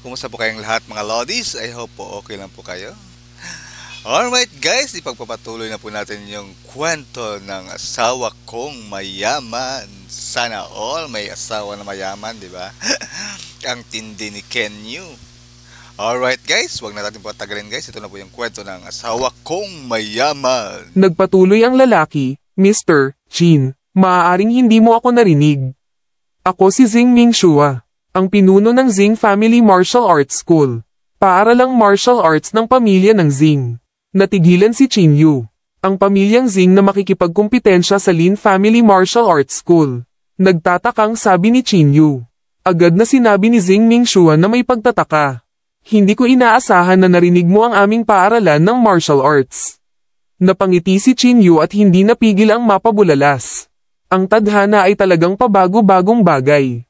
Kumusta po kayong lahat mga lodies? I hope po okay lang po kayo. Alright guys, ipagpapatuloy na po natin yung kwento ng asawa kong mayaman. Sana all may asawa na mayaman, di ba? Ang tindi ni Kenyu. Alright guys, wag na natin patagalin guys. Ito na po yung kwento ng asawa kong mayaman. Nagpatuloy ang lalaki, Mr. Chin. Maaaring hindi mo ako narinig. Ako si Zing Ming Shua, ang pinuno ng Zing Family Martial Arts School. Paaralang martial arts ng pamilya ng Zing. Natigilan si Chin Yu, ang pamilyang Zing na makikipagkumpitensya sa Lin Family Martial Arts School. Nagtatakang sabi ni Chin Yu. Agad na sinabi ni Zing Ming Shua na may pagtataka. Hindi ko inaasahan na narinig mo ang aming paaralan ng martial arts. Napangiti si Chin Yu at hindi napigil ang mapabulalas. Ang tadhana ay talagang pabago-bagong bagay.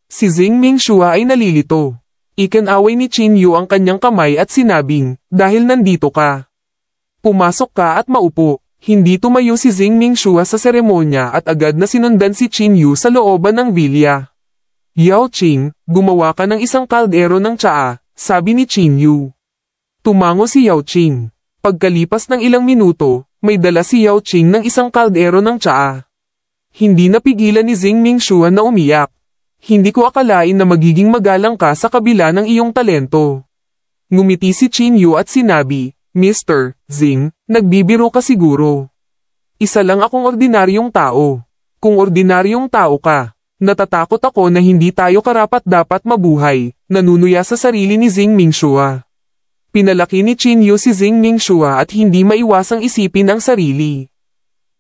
Si Zing Ming Shua ay nalilito. Ikinaway ni Chin Yu ang kanyang kamay at sinabing, dahil nandito ka. Pumasok ka at maupo. Hindi tumayo si Zing Ming Shua sa seremonya at agad na sinundan si Chin Yu sa looban ng vilya. Yao Ching, gumawa ka ng isang kaldero ng tsaa, sabi ni Chin Yu. Tumango si Yao Ching. Pagkalipas ng ilang minuto, may dala si Yao Ching ng isang kaldero ng tsaa. Hindi napigilan ni Zing Ming Shua na umiyak. Hindi ko akalain na magiging magalang ka sa kabila ng iyong talento. Ngumiti si Chin Yu at sinabi, Mr. Zing, nagbibiro ka siguro. Isa lang akong ordinaryong tao. Kung ordinaryong tao ka, natatakot ako na hindi tayo karapat-dapat mabuhay, nanunuya sa sarili ni Zing Ming Shua. Pinalaki ni Chin Yu si Zing Ming Shua at hindi maiwasang isipin ang sarili.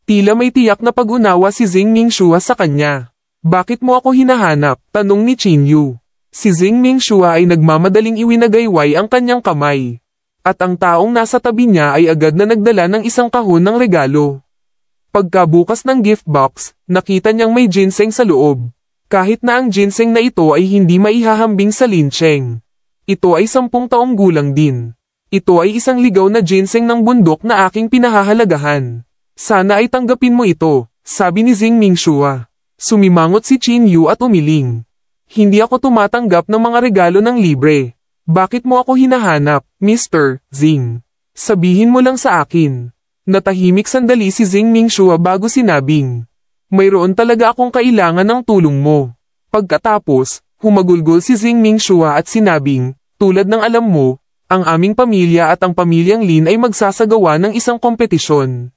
Tila may tiyak na pag-unawa si Zing Ming Shua sa kanya. Bakit mo ako hinahanap? Tanong ni Chin Yu. Si Zing Ming Shua ay nagmamadaling iwinagayway ang kanyang kamay. At ang taong nasa tabi niya ay agad na nagdala ng isang kahon ng regalo. Pagkabukas ng gift box, nakita niyang may ginseng sa loob. Kahit na ang ginseng na ito ay hindi maihahambing sa Lin Cheng. Ito ay 10 taong gulang din. Ito ay isang ligaw na ginseng ng bundok na aking pinahahalagahan. Sana ay tanggapin mo ito, sabi ni Zing Ming Shua. Sumimangot si Chin Yu at umiling. Hindi ako tumatanggap ng mga regalo ng libre. Bakit mo ako hinahanap, Mr. Zing? Sabihin mo lang sa akin. Natahimik sandali si Zing Ming Shua bago sinabing. Mayroon talaga akong kailangan ng tulong mo. Pagkatapos, humagulgol si Zing Ming Shua at sinabing, tulad ng alam mo, ang aming pamilya at ang pamilyang Lin ay magsasagawa ng isang kompetisyon.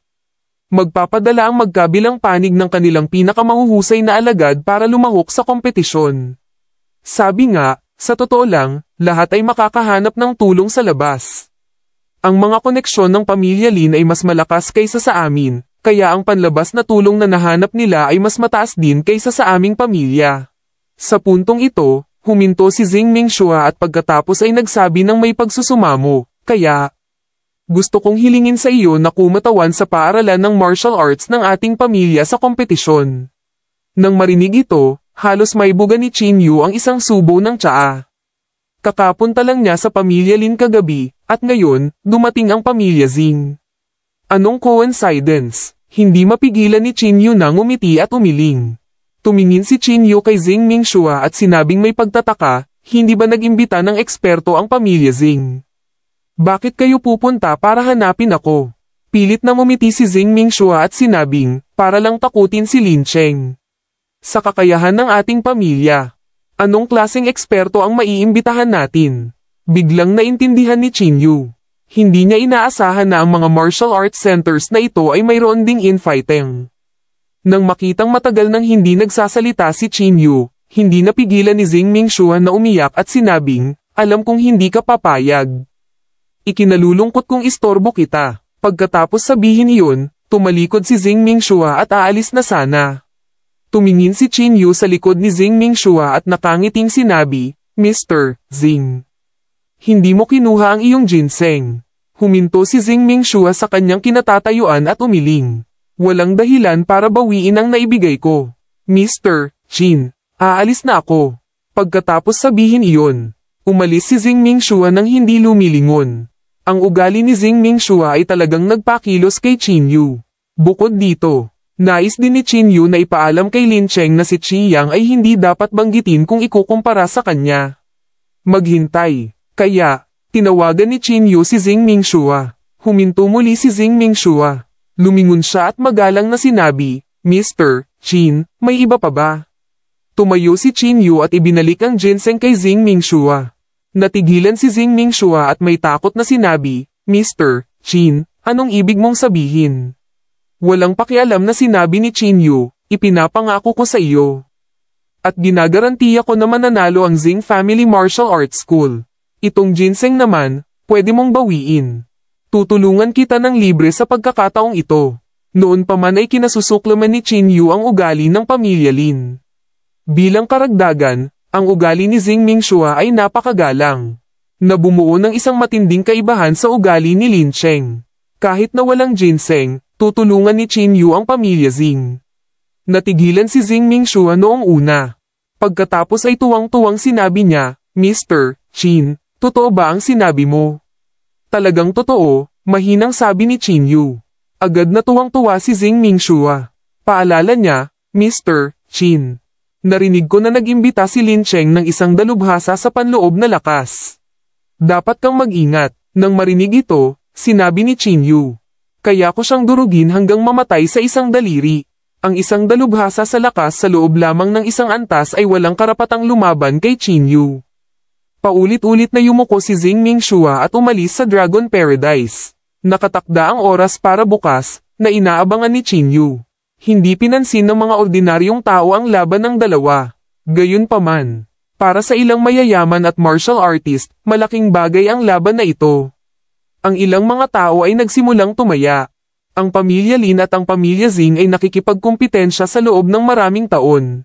Magpapadala ang magkabilang panig ng kanilang pinakamahuhusay na alagad para lumahok sa kompetisyon. Sabi nga, sa totoo lang, lahat ay makakahanap ng tulong sa labas. Ang mga koneksyon ng pamilya Lin ay mas malakas kaysa sa amin, kaya ang panlabas na tulong na nahanap nila ay mas mataas din kaysa sa aming pamilya. Sa puntong ito, huminto si Zing Ming Shua at pagkatapos ay nagsabi ng may pagsusumamo, kaya gusto kong hilingin sa iyo na kumatawan sa paaralan ng martial arts ng ating pamilya sa kompetisyon. Nang marinig ito, halos maibuga ni Chin Yu ang isang subo ng tsaa. Kakapunta lang niya sa pamilya Lin kagabi, at ngayon, dumating ang pamilya Zing. Anong coincidence? Hindi mapigilan ni Chin Yu na ngumiti at umiling. Tumingin si Chin Yu kay Zing Ming Shua at sinabing may pagtataka, hindi ba nag-imbita ng eksperto ang pamilya Zing? Bakit kayo pupunta para hanapin ako? Pilit na ngumiti si Zing Ming Shua at sinabing, para lang takutin si Lin Cheng. Sa kakayahan ng ating pamilya, anong klaseng eksperto ang maiimbitahan natin? Biglang naintindihan ni Chin Yu. Hindi niya inaasahan na ang mga martial arts centers na ito ay mayroon ding infighting. Nang makitang matagal nang hindi nagsasalita si Chin Yu, hindi napigilan ni Zing Ming Shua na umiyak at sinabing, alam kong hindi ka papayag. Ikinalulungkot kong istorbo kita. Pagkatapos sabihin iyon, tumalikod si Zing Ming Shua at aalis na sana. Tumingin si Chin Yu sa likod ni Zing Ming Shua at nakangiting sinabi, Mr. Zing. Hindi mo kinuha ang iyong ginseng. Huminto si Zing Ming Shua sa kanyang kinatatayuan at umiling. Walang dahilan para bawiin ang naibigay ko. Mr. Chin, aalis na ako. Pagkatapos sabihin iyon, umalis si Zing Ming Shua nang hindi lumilingon. Ang ugali ni Zing Ming Shua ay talagang nagpakilos kay Chin Yu. Bukod dito, nais din ni Chin Yu na ipaalam kay Lin Cheng na si Chi Yang ay hindi dapat banggitin kung ikukumpara sa kanya. Maghintay. Kaya, tinawagan ni Qin Yu si Zing Mingxua. Huminto muli si Zing Mingxua. Lumingon siya at magalang na sinabi, Mr. Qin, may iba pa ba? Tumayo si Qin Yu at ibinalik ang ginseng kay Zing Mingxua. Natigilan si Zing Mingxua at may takot na sinabi, Mr. Qin, anong ibig mong sabihin? Walang pakialam na sinabi ni Qin Yu, ipinapangako ko sa iyo. At ginagarantiya ko na mananalo ang Zing Family Martial Arts School. Itong ginseng naman, pwede mong bawiin. Tutulungan kita ng libre sa pagkakataong ito. Noon pa man ay kinasusuklaman ni Qin Yu ang ugali ng pamilya Lin. Bilang karagdagan, ang ugali ni Zing Mingxua ay napakagalang. Nabumuo ng isang matinding kaibahan sa ugali ni Lin Cheng. Kahit na walang ginseng, tutulungan ni Qin Yu ang pamilya Zing. Natigilan si Zing Mingxua noong una. Pagkatapos ay tuwang-tuwang sinabi niya, Mr. Qin, totoo ba ang sinabi mo? Talagang totoo, mahinang sabi ni Qin Yu. Agad na tuwang-tuwa si Zing Mingxua. Paalala niya, Mr. Qin. Narinig ko na nag-imbita si Lin Cheng ng isang dalubhasa sa panloob na lakas. Dapat kang mag-ingat. Nang marinig ito, sinabi ni Qin Yu. Kaya ko siyang durugin hanggang mamatay sa isang daliri. Ang isang dalubhasa sa lakas sa loob lamang ng isang antas ay walang karapatang lumaban kay Qin Yu. Paulit-ulit na yumuko si Zing Mingxua at umalis sa Dragon Paradise. Nakatakda ang oras para bukas, na inaabangan ni Qin Yu. Hindi pinansin ng mga ordinaryong tao ang laban ng dalawa. Gayunpaman, para sa ilang mayayaman at martial artist, malaking bagay ang laban na ito. Ang ilang mga tao ay nagsimulang tumaya. Ang pamilya Lin at ang pamilya Zing ay nakikipagkumpitensya sa loob ng maraming taon.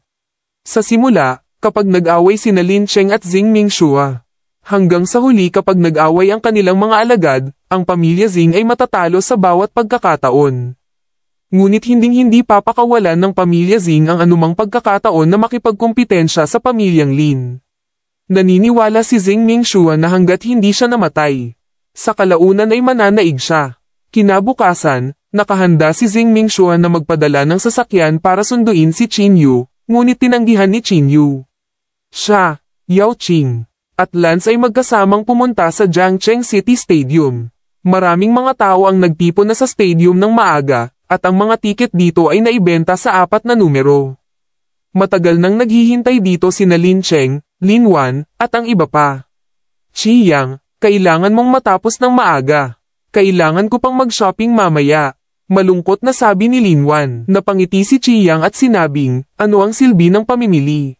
Sa simula, kapag nag-away sina Lin Cheng at Zing Mingxua. Hanggang sa huli kapag nag-away ang kanilang mga alagad, ang pamilya Zing ay matatalo sa bawat pagkakataon. Ngunit hinding-hindi papakawalan ng pamilya Zing ang anumang pagkakataon na makipagkumpitensya sa pamilyang Lin. Naniniwala si Zing Mingxua na hanggat hindi siya namatay, sa kalaunan ay mananaig siya. Kinabukasan, nakahanda si Zing Mingxua na magpadala ng sasakyan para sunduin si Qin Yu, ngunit tinanggihan ni Qin Yu. Siya, Yao Qing, at Lance ay magkasamang pumunta sa Jiangcheng City Stadium. Maraming mga tao ang nagtipon na sa stadium ng maaga, at ang mga tiket dito ay naibenta sa 4 na numero. Matagal nang naghihintay dito sina Lin Cheng, Lin Wan, at ang iba pa. Qi Yang, kailangan mong matapos ng maaga. Kailangan ko pang mag-shopping mamaya. Malungkot na sabi ni Lin Wan. Napangiti si Qi Yang at sinabing, ano ang silbi ng pamimili?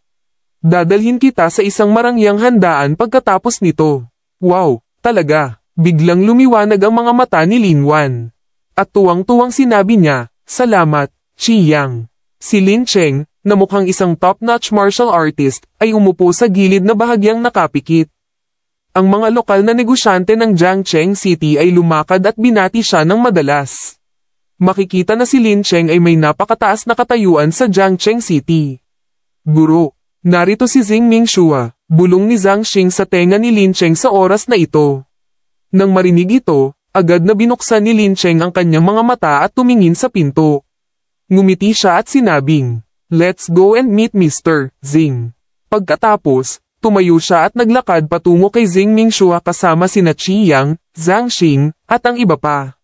Dadalhin kita sa isang marangyang handaan pagkatapos nito. Wow, talaga. Biglang lumiwanag ang mga mata ni Lin Wan. At tuwang-tuwang sinabi niya, salamat, Qi Yang. Si Lin Cheng, na mukhang isang top-notch martial artist, ay umupo sa gilid na bahagyang nakapikit. Ang mga lokal na negosyante ng Jiangcheng City ay lumakad at binati siya ng madalas. Makikita na si Lin Cheng ay may napakataas na katayuan sa Jiangcheng City. Guro, narito si Zing Mingxua, bulong ni Zhang Xing sa tenga ni Lin Cheng sa oras na ito. Nang marinig ito, agad na binuksan ni Lin Cheng ang kanyang mga mata at tumingin sa pinto. Ngumiti siya at sinabing, let's go and meet Mr. Zing. Pagkatapos, tumayo siya at naglakad patungo kay Zing Mingxua kasama sina Qi Yang, Zhang Xing, at ang iba pa.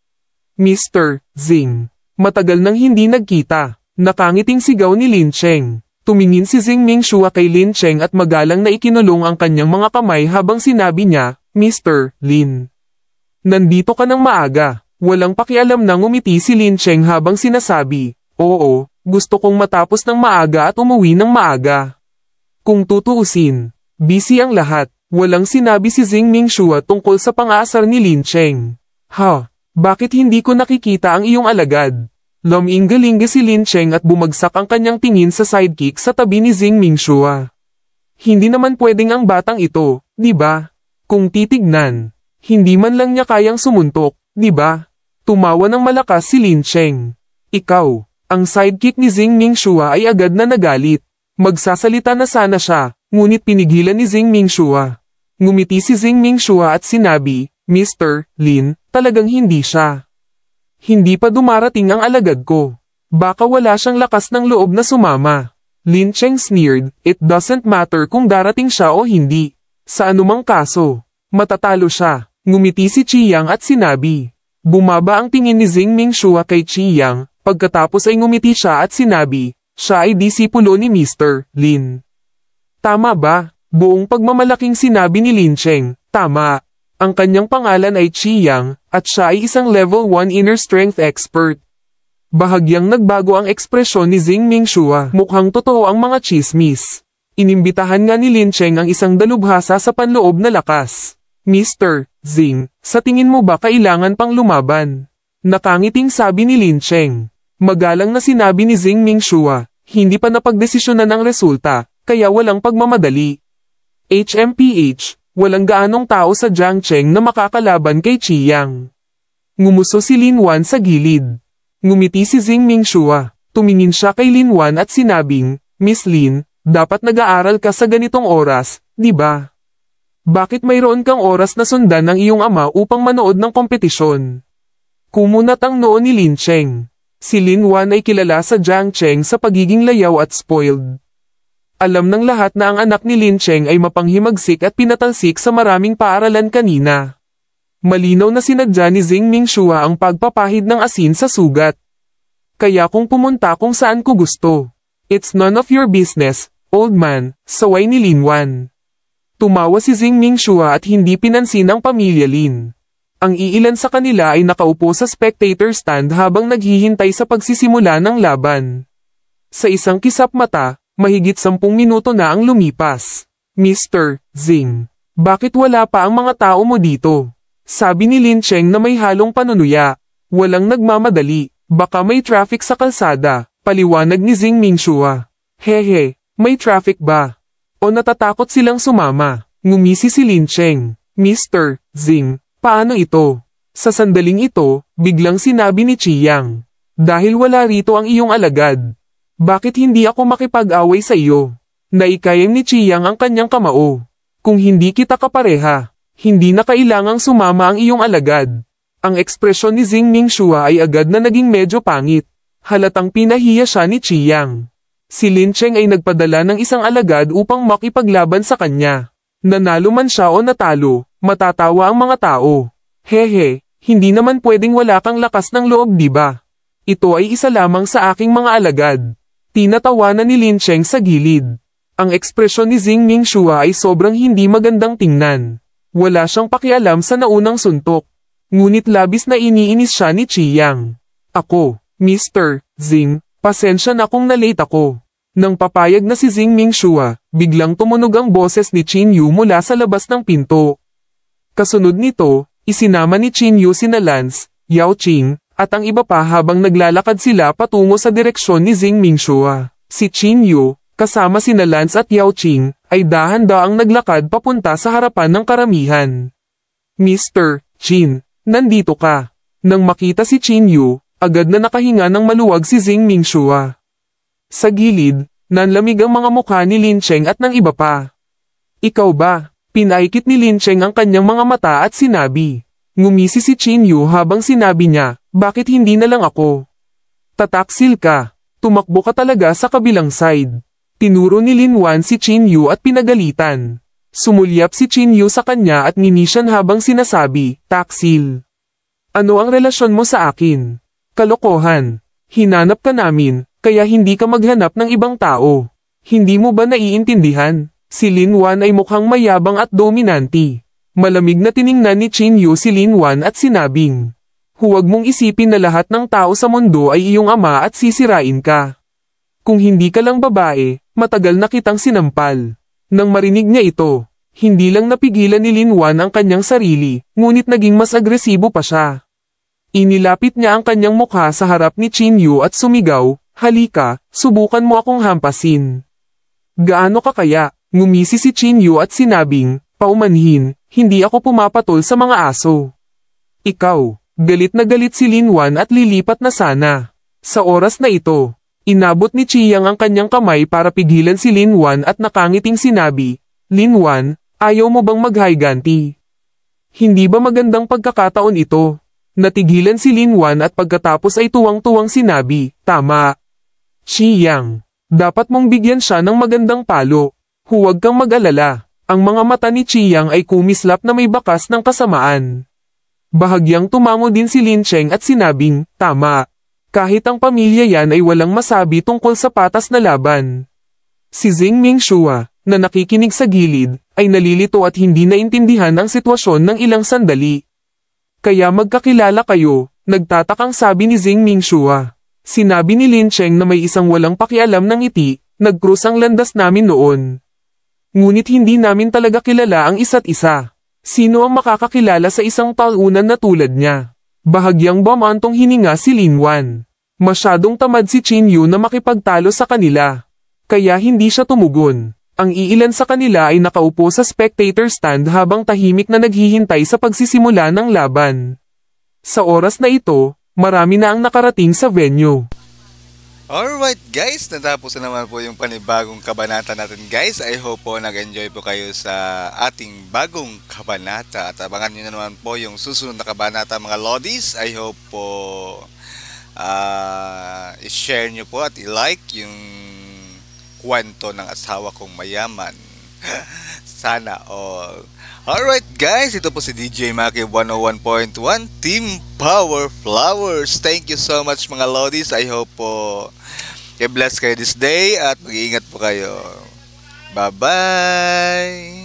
Mr. Zing. Matagal nang hindi nagkita. Nakangiting sigaw ni Lin Cheng. Tumingin si Zing Mingxua kay Lin Cheng at magalang na ikinulong ang kanyang mga kamay habang sinabi niya, Mr. Lin. Nandito ka ng maaga. Walang pakialam na ngumiti si Lin Cheng habang sinasabi, oo, gusto kong matapos ng maaga at umuwi ng maaga. Kung tutuusin, busy ang lahat. Walang sinabi si Zing Mingxua tungkol sa pang-aasar ni Lin Cheng. Bakit hindi ko nakikita ang iyong alagad? Luminggalinga si Lin Cheng at bumagsak ang kanyang tingin sa sidekick sa tabi ni Zing Mingxua. Hindi naman pwedeng ang batang ito, di ba? Kung titignan, hindi man lang niya kayang sumuntok, di ba? Tumawa ng malakas si Lin Cheng. Ikaw, ang sidekick ni Zing Mingxua ay agad na nagalit. Magsasalita na sana siya, ngunit pinigilan ni Zing Mingxua. Ngumiti si Zing Mingxua at sinabi, Mr. Lin, talagang hindi siya. Hindi pa dumarating ang alagad ko. Baka wala siyang lakas ng loob na sumama. Lin Cheng sneered, it doesn't matter kung darating siya o hindi. Sa anumang kaso, matatalo siya. Ngumiti si Chiyang at sinabi. Bumaba ang tingin ni Zing Mingshua kay Chiyang, pagkatapos ay ngumiti siya at sinabi, siya ay disipulo ni Mr. Lin. Tama ba? Buong pagmamalaking sinabi ni Lin Cheng, tama. Ang kanyang pangalan ay Chiyang, at siya ay isang level 1 inner strength expert. Bahagyang nagbago ang ekspresyon ni Zing Mingshua. Mukhang totoo ang mga chismis. Inimbitahan nga ni Lin Cheng ang isang dalubhasa sa panloob na lakas. Mr. Zing, sa tingin mo ba kailangan pang lumaban? Nakangiting sabi ni Lin Cheng. Magalang na sinabi ni Zing Mingshua, hindi pa napagdesisyonan ang resulta, kaya walang pagmamadali. HMPH, walang gaanong tao sa Jiangcheng na makakalaban kay Chiyang. Ngumuso si Lin Wan sa gilid. Ngumiti si Zing Mingshua. Tumingin siya kay Lin Wan at sinabing, Miss Lin, dapat nag-aaral ka sa ganitong oras, di ba? Bakit mayroon kang oras na sundan ng iyong ama upang manood ng kompetisyon? Kumunat ang noo ni Lin Cheng. Si Lin Wan ay kilala sa Jiangcheng sa pagiging layaw at spoiled. Alam ng lahat na ang anak ni Lin Cheng ay mapanghimagsik at pinatalsik sa maraming paaralan kanina. Malinaw na sinadya ni Zing Mingshua ang pagpapahid ng asin sa sugat. Kaya kung pumunta kung saan ko gusto. It's none of your business, old man, saway ni Lin Wan. Tumawa si Zing Mingshua at hindi pinansin ang pamilya Lin. Ang iilan sa kanila ay nakaupo sa spectator stand habang naghihintay sa pagsisimula ng laban. Sa isang kisap mata, mahigit 10 minuto na ang lumipas. Mr. Zing, bakit wala pa ang mga tao mo dito? Sabi ni Lin Cheng na may halong panunuya. Walang nagmamadali, baka may traffic sa kalsada. Paliwanag ni Zing Mingshua. Hehe, may traffic ba? O natatakot silang sumama? Ngumisi si Lin Cheng. Mr. Zing, paano ito? Sa sandaling ito, biglang sinabi ni Chiyang. Dahil wala rito ang iyong alagad. Bakit hindi ako makipag-away sa iyo? Naikayang ni Chiyang ang kanyang kamao. Kung hindi kita kapareha, hindi na kailangang sumama ang iyong alagad. Ang ekspresyon ni Zing Mingshua ay agad na naging medyo pangit. Halatang pinahiya siya ni Chiyang. Si Lin Cheng ay nagpadala ng isang alagad upang makipaglaban sa kanya. Nanalo man siya o natalo, matatawa ang mga tao. Hehe, hindi naman pwedeng wala kang lakas ng loob, di ba? Ito ay isa lamang sa aking mga alagad. Tinatawanan ni Lin Cheng sa gilid. Ang ekspresyon ni Zing Mingshua ay sobrang hindi magandang tingnan. Wala siyang pakialam sa naunang suntok. Ngunit labis na iniinis siya ni Chiyang. Ako, Mr. Zing, pasensya na kung na-late ako. Nang papayag na si Zing Mingshua, biglang tumunog ang boses ni Chin Yu mula sa labas ng pinto. Kasunod nito, isinama ni Chin Yu sina Lance, Yao Qing, at ang iba pa habang naglalakad sila patungo sa direksyon ni Zing Mingshua. Si Chin Yu, kasama sina Lance at Yao Qing, ay dahan-daang naglakad papunta sa harapan ng karamihan. Mr. Chin, nandito ka. Nang makita si Chin Yu, agad na nakahinga ng maluwag si Zing Mingshua. Sa gilid, nanlamig ang mga mukha ni Lin Cheng at ng iba pa. Ikaw ba? Pinaikit ni Lin Cheng ang kanyang mga mata at sinabi. Ngumisi si Chin Yu habang sinabi niya, bakit hindi na lang ako? Tataksil ka. Tumakbo ka talaga sa kabilang side. Tinuro ni Lin Wan si Chin Yu at pinagalitan. Sumulyap si Chin Yu sa kanya at ninisyan habang sinasabi, taksil. Ano ang relasyon mo sa akin? Kalokohan. Hinanap ka namin, kaya hindi ka maghanap ng ibang tao. Hindi mo ba naiintindihan? Si Lin Wan ay mukhang mayabang at dominanti. Malamig na tiningnan ni Chin Yu si Lin Wan at sinabing, huwag mong isipin na lahat ng tao sa mundo ay iyong ama at sisirain ka. Kung hindi ka lang babae, matagal na kitang sinampal. Nang marinig niya ito, hindi lang napigilan ni Lin Wan ang kanyang sarili, ngunit naging mas agresibo pa siya. Inilapit niya ang kanyang mukha sa harap ni Chin Yu at sumigaw, halika, subukan mo akong hampasin. Gaano ka kaya? Ngumisi si Chin Yu at sinabing, paumanhin, hindi ako pumapatol sa mga aso. Ikaw, galit na galit si Lin Wan at lilipat na sana. Sa oras na ito, inabot ni Chiyang ang kanyang kamay para pigilan si Lin Wan at nakangiting sinabi, Lin Wan, ayaw mo bang maghiganti? Hindi ba magandang pagkakataon ito? Natigilan si Lin Wan at pagkatapos ay tuwang-tuwang sinabi, tama. Chiyang, dapat mong bigyan siya ng magandang palo. Huwag kang mag-alala. Ang mga mata ni Chiyang ay kumislap na may bakas ng kasamaan. Bahagyang tumango din si Lin Cheng at sinabing, tama. Kahit ang pamilya yan ay walang masabi tungkol sa patas na laban. Si Zheng Mingshua, na nakikinig sa gilid, ay nalilito at hindi naintindihan ang sitwasyon ng ilang sandali. Kaya magkakilala kayo, nagtatakang sabi ni Zheng Mingshua. Sinabi ni Lin Cheng na may isang walang pakialam ng ngiti, nagkrus ang landas namin noon. Ngunit hindi namin talaga kilala ang isa't isa. Sino ang makakakilala sa isang talunan na tulad niya? Bahagyang bumantong hininga si Lin Wan. Masyadong tamad si Qin Yu na makipagtalo sa kanila. Kaya hindi siya tumugon. Ang iilan sa kanila ay nakaupo sa spectator stand habang tahimik na naghihintay sa pagsisimula ng laban. Sa oras na ito, marami na ang nakarating sa venue. Alright guys, natapos na naman po yung panibagong kabanata natin guys. I hope po nag-enjoy po kayo sa ating bagong kabanata. At abangan nyo na naman po yung susunod na kabanata mga Lodis. I hope po i-share nyo po at i-like yung kwento ng asawa kong mayaman. Sana all. Alright guys, ito po si DJ Maki 101.1 Team Power Flowers. Thank you so much mga Lodis. I hope po i-bless kayo this day at mag-iingat po kayo. Bye-bye!